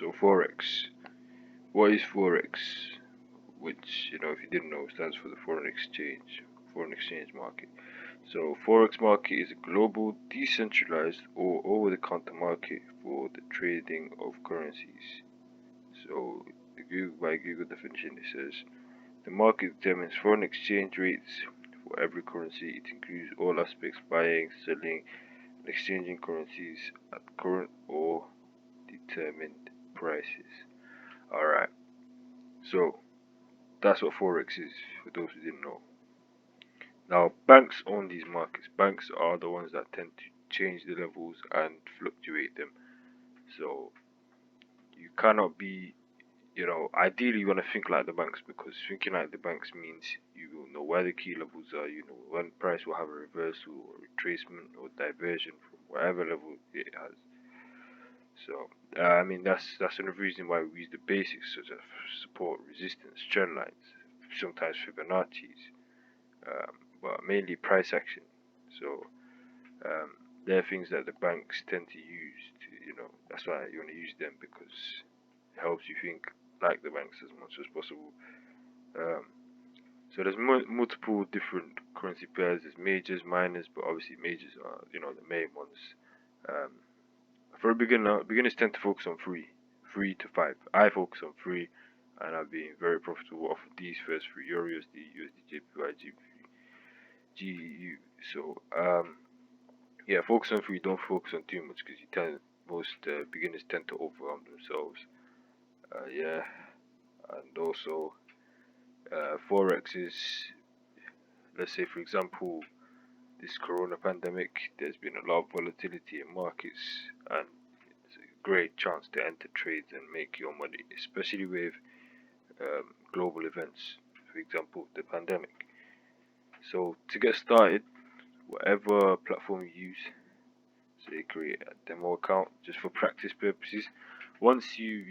So Forex. What is Forex? Which, if you didn't know, stands for the foreign exchange market. So Forex market is a global, decentralized, or over-the-counter market for the trading of currencies. So by Google definition, it says the market determines foreign exchange rates for every currency. It includes all aspects: buying, selling, and exchanging currencies at current or determined prices. Alright, so that's what Forex is for those who didn't know. Now, banks own these markets. Banks are the ones that tend to change the levels and fluctuate them. So you cannot be, ideally you want to think like the banks, because thinking like the banks means you will know where the key levels are, you know when price will have a reversal or retracement or diversion from whatever level it has. So, I mean, that's another reason why we use the basics such as support, resistance, trend lines, sometimes Fibonacci's, but mainly price action. So, they're things that the banks tend to use to, that's why you want to use them, because it helps you think like the banks as much as possible. Um, so there's multiple different currency pairs. There's majors, minors, but obviously majors are, the main ones. Um, For a beginner, beginners tend to focus on three to five. I focus on three, and I've been very profitable off of these first three: Euro USD, USD, JPY, GEU. So, yeah, focus on three. Don't focus on too much, because most beginners tend to overwhelm themselves. Yeah, and also forex is, let's say, for example, this corona pandemic. There's been a lot of volatility in markets, and it's a great chance to enter trades and make your money, especially with global events, for example, the pandemic. So to get started, whatever platform you use, say create a demo account just for practice purposes. Once you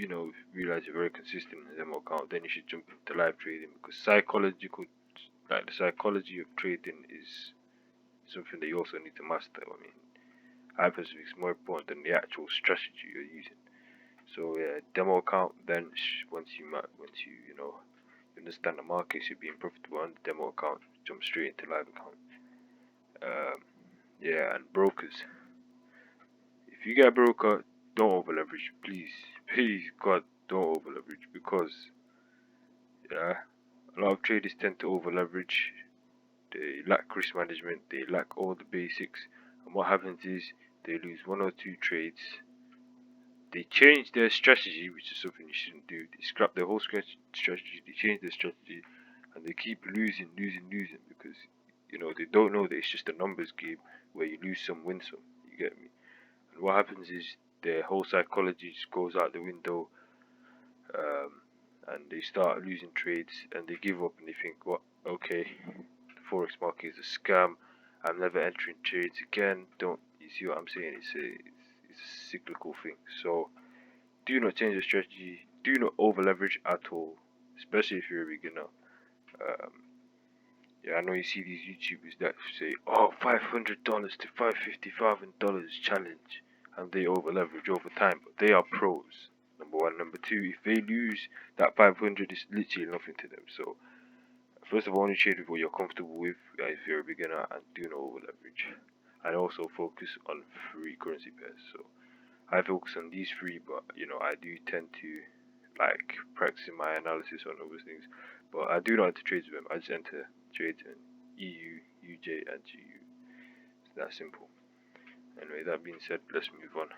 realize you're very consistent in the demo account, then you should jump into live trading, because the psychology of trading is something that you also need to master. I mean, I personally think it's more important than the actual strategy you're using. So yeah, demo account. Then once you understand the markets, you're being profitable on the demo account, jump straight into live account. Um, yeah, and brokers. If you get a broker, don't over leverage, please. Please, God, don't over leverage, because yeah, a lot of traders tend to over leverage. They lack risk management. They lack all the basics, and what happens is they lose one or two trades. They change their strategy, which is something you shouldn't do. They scrap their whole strategy. They change their strategy, and they keep losing, because they don't know that it's just a numbers game where you lose some, win some. You get me? And what happens is their whole psychology just goes out the window, um, and they start losing trades, and they give up, and they think, "What? Okay, the forex market is a scam. I'm never entering trades again." Don't you see what I'm saying? It's a cyclical thing. So do not change your strategy. Do not over leverage at all, especially if you're a beginner. Um, yeah, I know you see these YouTubers that say, "Oh, $500 to $550,000 challenge," and they over leverage over time, but they are pros. Number one, number two, if they lose, that 500 is literally nothing to them. So first of all, only trade with what you're comfortable with if you're a beginner, and do not over leverage. And also focus on free currency pairs. So I focus on these three, but I do tend to like practicing my analysis on other things. But I do not enter trades with them. I just enter trades in EU, UJ, and GU. It's that simple. Anyway, that being said, let's move on.